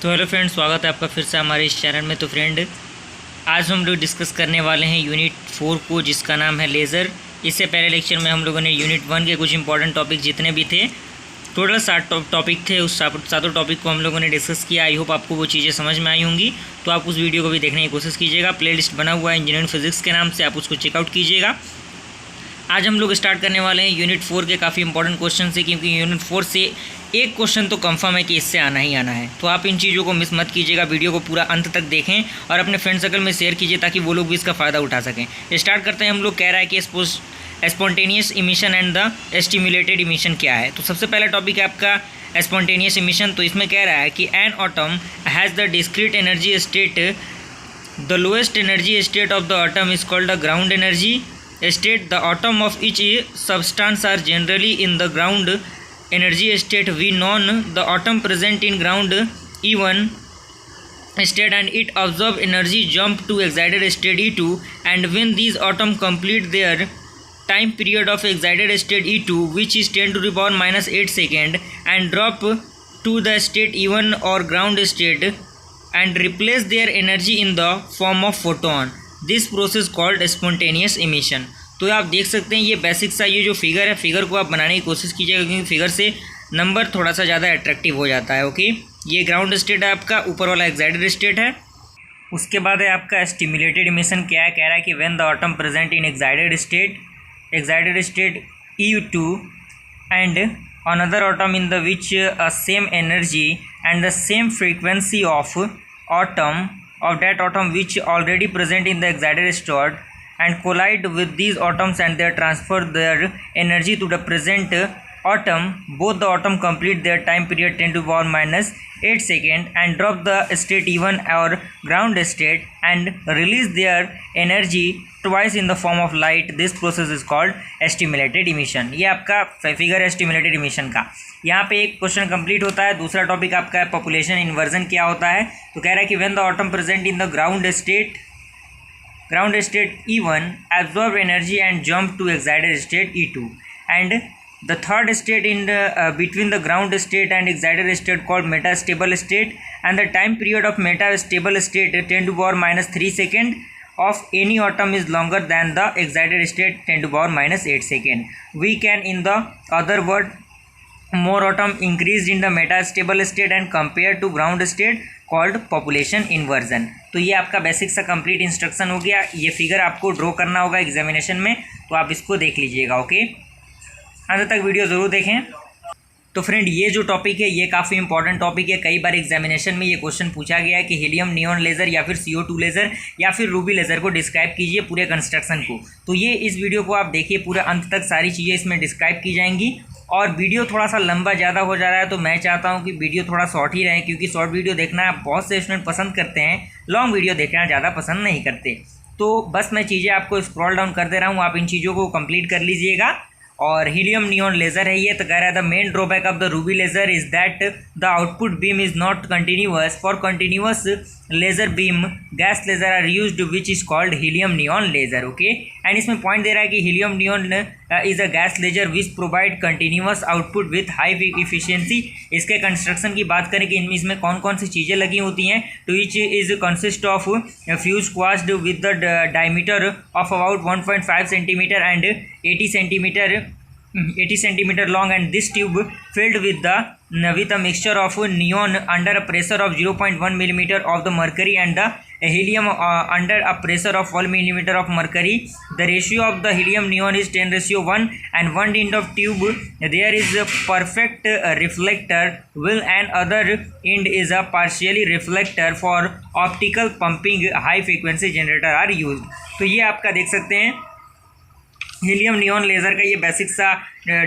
तो hello friend, स्वागत है आपका फिर से हमारे इस चैनल में। तो फ्रेंड, आज हम लोग डिस्कस करने वाले हैं यूनिट 4 को, जिसका नाम है लेज़र। इससे पहले लेक्चर में हम लोगों ने यूनिट 1 के कुछ इंपॉर्टेंट टॉपिक जितने भी थे, टोटल 7 टॉपिक थे, उस सातों टॉपिक को हम लोगों ने डिस्कस किया। आई होप आपको वो चीज़ें समझ में आई होंगी। तो आप उस वीडियो को भी देखने की कोशिश कीजिएगा। प्लेलिस्ट बना हुआ है इंजीनियरिंग फिजिक्स के नाम से, आप उसको चेकआउट कीजिएगा। आज हम लोग स्टार्ट करने वाले हैं यूनिट 4 के काफ़ी इंपॉर्टेंट क्वेश्चन से, क्योंकि यूनिट 4 से एक क्वेश्चन तो कंफर्म है कि इससे आना ही आना है। तो आप इन चीज़ों को मिस मत कीजिएगा, वीडियो को पूरा अंत तक देखें और अपने फ्रेंड सर्कल में शेयर कीजिए ताकि वो लोग भी इसका फ़ायदा उठा सकें। स्टार्ट करते हैं। हम लोग कह रहा है कि spontaneous emission and the stimulated emission क्या है। तो सबसे पहला टॉपिक है आपका स्पॉन्टेनियस इमिशन। तो इसमें कह रहा है कि an atom has the discrete energy state, the lowest energy state of the atom is called the ground energy state. The atom of each substance are generally in the ground energy state. We known the atom present in ground E1 state and it absorb energy jump to excited state E2, and when these atom complete their time period of excited state E2, which is 10 to the power minus 8 second, and drop to the state E1 or ground state and replace their energy in the form of photon. This process called spontaneous emission. तो आप देख सकते हैं ये basic सा ये जो figure है, फिगर को आप बनाने की कोशिश कीजिएगा, क्योंकि फिगर से नंबर थोड़ा सा ज़्यादा अट्रैक्टिव हो जाता है। ओके, ये ग्राउंड स्टेट है आपका, ऊपर वाला एक्साइटेड स्टेट है। उसके बाद है आपका स्टिमुलेटेड इमिशन। क्या है? कह रहा है कि when the atom present in excited state E2 and another atom in the which same energy and the same frequency of atom of that atom which already present in the excited state and collide with these atoms and they transfer their energy to the present atom, both the atom complete their time period 10 to the power minus 8 second and drop the state E1 or ground state and release their energy twice in the form of light. This process is called stimulated emission. ये आपका figure है stimulated emission का। यहाँ पे एक question complete होता है। दूसरा टॉपिक आपका है पॉपुलेशन इन्वर्जन क्या होता है। तो कह रहा है कि when the atom present in the ground state E1 absorb energy and jump to excited state E2, and the third state in the between the ground state and excited state called metastable state, and the time period of metastable state 10 to the power minus 3 second of any atom is longer than the excited state 10 to the power minus 8 second. We can, in the other word, more atom increased in the metastable state and compared to ground state called population inversion. तो ये आपका basic सा complete instruction हो गया। ये figure आपको draw करना होगा एग्जामिनेशन में, तो आप इसको देख लीजिएगा। ओके, अंत तक वीडियो ज़रूर देखें। तो फ्रेंड, ये जो टॉपिक है ये काफ़ी इंपॉर्टेंट टॉपिक है। कई बार एग्जामिनेशन में ये क्वेश्चन पूछा गया है कि हीलियम नियॉन लेज़र या फिर CO2 लेज़र या फिर रूबी लेज़र को डिस्क्राइब कीजिए पूरे कंस्ट्रक्शन को। तो ये इस वीडियो को आप देखिए पूरे अंत तक, सारी चीज़ें इसमें डिस्क्राइब की जाएंगी। और वीडियो थोड़ा सा लंबा ज़्यादा हो जा रहा है, तो मैं चाहता हूँ कि वीडियो थोड़ा शॉर्ट ही रहे, क्योंकि शॉर्ट वीडियो देखना बहुत से स्टूडेंट पसंद करते हैं, लॉन्ग वीडियो देखना ज़्यादा पसंद नहीं करते। तो बस मैं चीज़ें आपको स्क्रॉल डाउन कर दे रहा हूँ, आप इन चीज़ों को कंप्लीट कर लीजिएगा। और हीलियम नियॉन लेज़र है ये। तो कह रहा है the main drawback of the ruby laser is that the output beam is not continuous. For continuous laser beam gas laser are used which is called helium neon laser. Okay, and इसमें point दे रहा है कि helium neon is a gas laser which provide continuous output with high efficiency. इसके construction की बात करें कि इसमें कौन कौन सी चीज़ें लगी होती हैं, तो which is consist of fused quartz with the diameter of about 1.5 centimeter and 80 centimeter long, and this tube filled with a mixture of neon under a pressure of 0.1 millimeter of the mercury and the helium under a pressure of 1 millimeter of mercury. The ratio of the helium neon is 10:1, and one end of tube there is a perfect reflector will and other end is a partially reflector. For optical pumping high frequency generator are used. तो ये आपका देख सकते हैं helium neon laser का ये basic सा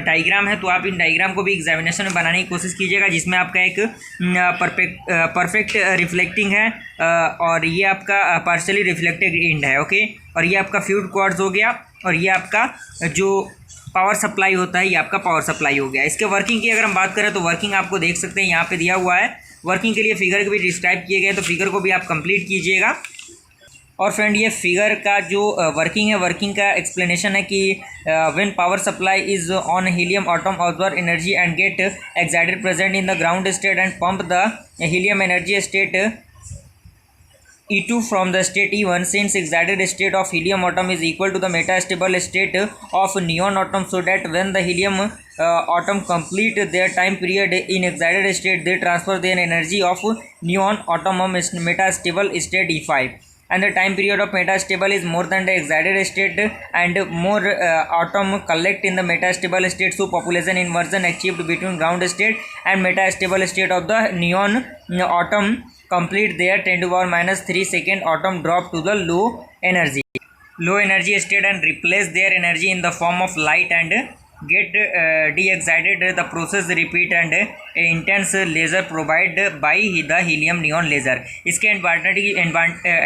diagram है। तो आप इन डायग्राम को भी एग्जामिनेशन में बनाने की कोशिश कीजिएगा, जिसमें आपका एक परफेक्ट रिफ्लेक्टिंग है और ये आपका पार्शली रिफ्लेक्टेड एंड है। ओके, और ये आपका फ्यूड क्वार्ट्ज हो गया, और ये आपका जो पावर सप्लाई होता है ये आपका पावर सप्लाई हो गया। इसके वर्किंग की अगर हम बात करें तो वर्किंग आपको देख सकते हैं यहाँ पे दिया हुआ है। वर्किंग के लिए फिगर भी डिस्क्राइब किए गए, तो फिगर को भी आप कंप्लीट कीजिएगा। और फ्रेंड ये फिगर का जो वर्किंग है, वर्किंग का एक्सप्लेनेशन है कि when power supply is on helium atom observe energy and get excited present in the ground state and pump the helium energy state E2 from the state E1, since excited state of helium atom is equal to the metastable state of neon atom, so that when the helium atom complete their time period in excited state, they transfer their energy of neon atom metastable state E5, and the time period of metastable is more than the excited state and more atom collect in the metastable state, so population inversion achieved between ground state and metastable state of the neon atom complete their 10 to the power minus 3 second atom drop to the low energy state and replace their energy in the form of light and get de-excited. The process repeat and intense laser provided by the helium neon laser. इसके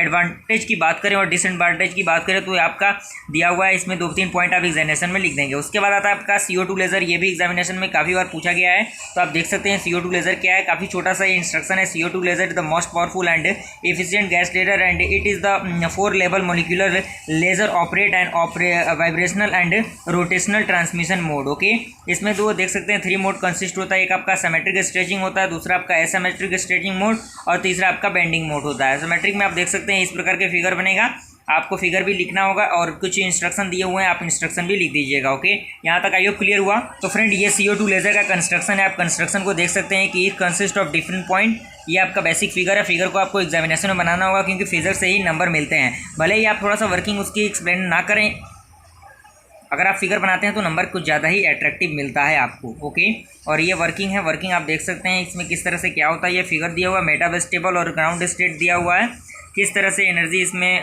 advantage की बात करें और disadvantage की बात करें तो आपका दिया हुआ है, इसमें 2-3 पॉइंट आप एग्जामिनेशन में लिख देंगे। उसके बाद आता है आपका CO2 लेज़र। ये भी एग्जामिनेशन में काफ़ी बार पूछा गया है, तो आप देख सकते हैं CO2 लेज़र क्या है। काफ़ी छोटा सा ये इंस्ट्रक्शन है। CO2 laser is the most powerful and efficient gas laser and it is the 4 level molecular laser operate and vibrational and rotational transmission mode. Okay, इसमें दो देख सकते हैं 3 मोड कंसिस्ट होता है। एक आपका सिमेट्रिक स्ट्रेचिंग होता है, दूसरा आपका एसिमेट्रिक स्ट्रेचिंग मोड और तीसरा आपका बेंडिंग मोड होता है। सिमेट्रिक में आप देख सकते हैं इस प्रकार के फिगर बनेगा, आपको फिगर भी लिखना होगा और कुछ इंस्ट्रक्शन दिए हुए हैं, आप इंस्ट्रक्शन भी लिख दीजिएगा। ओके, यहाँ तक आई होप क्लियर हुआ। तो फ्रेंड ये CO2 लेज़र का कंस्ट्रक्शन है। आप कंस्ट्रक्शन को देख सकते हैं कि it consist of different point. ये आपका बेसिक फिगर है। फिगर को आपको एग्जामिनेशन में बनाना होगा क्योंकि फिगर से ही नंबर मिलते हैं। भले ही आप थोड़ा सा वर्किंग उसकी एक्सप्लेन ना करें, अगर आप फिगर बनाते हैं तो नंबर कुछ ज़्यादा ही अट्रैक्टिव मिलता है आपको। ओके, और ये वर्किंग है। वर्किंग आप देख सकते हैं इसमें किस तरह से क्या होता है। ये फिगर दिया हुआ है, मेटास्टेबल और ग्राउंड स्टेट दिया हुआ है, किस तरह से एनर्जी इसमें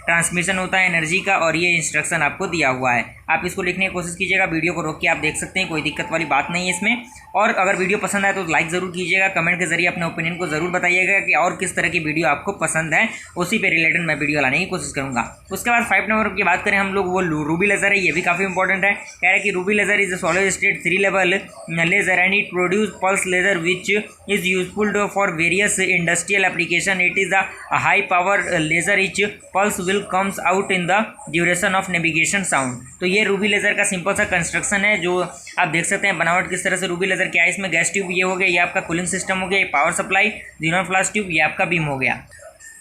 ट्रांसमिशन होता है एनर्जी का, और ये इंस्ट्रक्शन आपको दिया हुआ है। आप इसको लिखने की कोशिश कीजिएगा, वीडियो को रोक के आप देख सकते हैं, कोई दिक्कत वाली बात नहीं है इसमें। और अगर वीडियो पसंद आए तो लाइक ज़रूर कीजिएगा, कमेंट के जरिए अपने ओपिनियन को ज़रूर बताइएगा कि और किस तरह की वीडियो आपको पसंद है, उसी पे रिलेटेड मैं वीडियो लाने की कोशिश करूँगा। उसके बाद 5 नंबर की बात करें हम लोग, वो रूबी लेज़र है। ये भी काफ़ी इंपॉर्टेंट है। कह रहे हैं कि Ruby laser is a solid state 3 level laser and it produce pulse laser which is useful for various industrial application. It is a high power laser etch pulse will comes out in the duration of navigation sound. तो ये Ruby laser का simple सा construction है, जो आप देख सकते हैं बनावट किस तरह से। रूबी लेज़र क्या है, इसमें गैस ट्यूब ये हो गया, ये आपका कूलिंग सिस्टम हो गया, ये power supply, xenon flush tube, ये आपका बीम हो गया।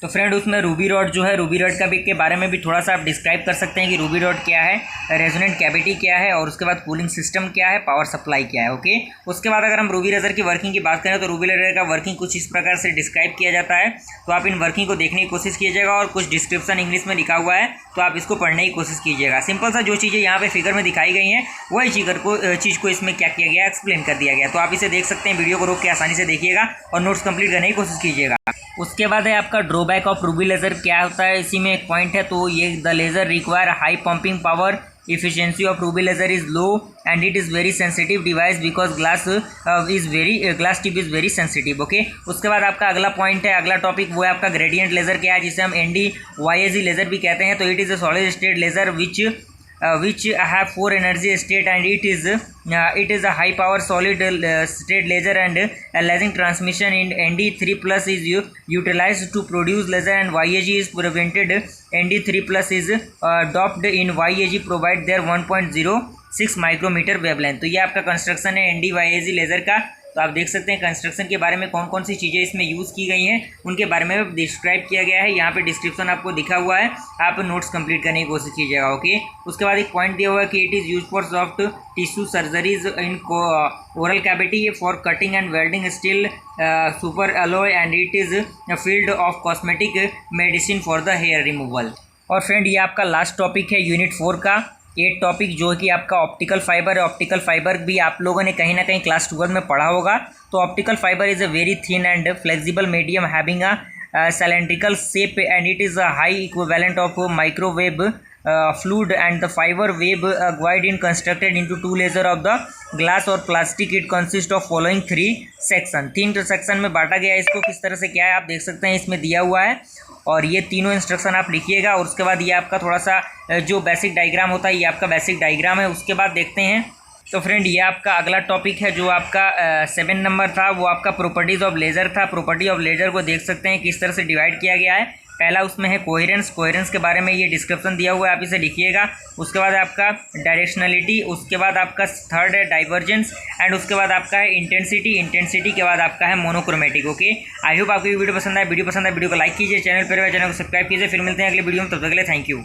तो फ्रेंड उसमें रूबी रॉड जो है, रूबी रॉड का भी के बारे में भी थोड़ा सा आप डिस्क्राइब कर सकते हैं कि रूबी रॉड क्या है, रेजोनेंट कैविटी क्या है, और उसके बाद कूलिंग सिस्टम क्या है, पावर सप्लाई क्या है। ओके, उसके बाद अगर हम रूबी लेज़र की वर्किंग की बात करें तो रूबी लेज़र का वर्किंग कुछ इस प्रकार से डिस्क्राइब किया जाता है। तो आप इन वर्किंग को देखने की कोशिश कीजिएगा और कुछ डिस्क्रिप्शन इंग्लिश में लिखा हुआ है, तो आप इसको पढ़ने की कोशिश कीजिएगा। सिंपल सा जो चीज़ें यहाँ पे फिगर में दिखाई गई हैं वही चीज़ को इसमें क्या किया गया, एक्सप्लेन कर दिया गया। तो आप इसे देख सकते हैं, वीडियो को रोक के आसानी से देखिएगा और नोट्स कंप्लीट करने की कोशिश कीजिएगा। उसके बाद है आपका ड्रॉबैक ऑफ रूबी लेज़र क्या होता है। इसी में एक पॉइंट है, तो ये the laser require high pumping power, efficiency of ruby laser is low and it is very sensitive device because glass tube is very sensitive। Okay, उसके बाद आपका अगला पॉइंट है, अगला टॉपिक वो है आपका ग्रेडियंट लेज़र क्या है, जिसे हम ND-YAG लेज़र भी कहते हैं। तो it is a solid state laser which have 4 energy state and it is a high power solid state laser and lasing transmission in ND3+ is utilized to produce laser and YAG is prevented। ND3+ is doped in YAG provide their 1.06 micrometre wavelength. तो ये आपका construction है ND-YAG laser का। तो आप देख सकते हैं कंस्ट्रक्शन के बारे में कौन कौन सी चीज़ें इसमें यूज़ की गई हैं उनके बारे में डिस्क्राइब किया गया है। यहाँ पे डिस्क्रिप्शन आपको दिखा हुआ है, आप नोट्स कंप्लीट करने की कोशिश कीजिएगा। ओके, उसके बाद एक पॉइंट दिया हुआ है कि it is use for soft tissue surgeries in oral cavity for cutting and welding steel super alloy and it is field of cosmetic medicine for the hair removal. और फ्रेंड ये आपका लास्ट टॉपिक है unit 4 का 8 topic, जो कि आपका optical fibre है। Optical fibre भी आप लोगों ने कहीं ना कहीं क्लास 12 में पढ़ा होगा। तो optical fibre is a very thin and flexible medium having a cylindrical shape and it is a high equivalent of microwave fluid and the fiber wave guide in constructed into 2 layer of the glass or plastic। it consists of following 3 section। 3 section में बांटा गया है इसको। किस तरह से क्या है आप देख सकते हैं, इसमें दिया हुआ है और ये तीनों इंस्ट्रक्शन आप लिखिएगा। और उसके बाद ये आपका थोड़ा सा जो बेसिक डायग्राम होता है, ये आपका बेसिक डायग्राम है। उसके बाद देखते हैं तो फ्रेंड ये आपका अगला टॉपिक है जो आपका 7 नंबर था, वो आपका प्रॉपर्टीज़ ऑफ लेज़र था। प्रॉपर्टी ऑफ लेज़र को देख सकते हैं किस तरह से डिवाइड किया गया है। पहला उसमें है कोहेरेंस। कोहेरेंस के बारे में ये डिस्क्रिप्शन दिया हुआ है, आप इसे लिखिएगा। उसके बाद आपका डायरेक्शनलिटी, उसके बाद आपका थर्ड है डाइवर्जेंस, एंड उसके बाद आपका है इंटेंसिटी। इंटेंसिटी के बाद आपका है मोनोक्रोमेटिक। ओके, आई होप आपको ये वीडियो पसंद आए। वीडियो पसंद आए वीडियो को लाइक कीजिए, चैनल पर चैनल को सब्सक्राइब कीजिए। फिर मिलते हैं अगले वीडियो में, तब तक के लिए थैंक यू।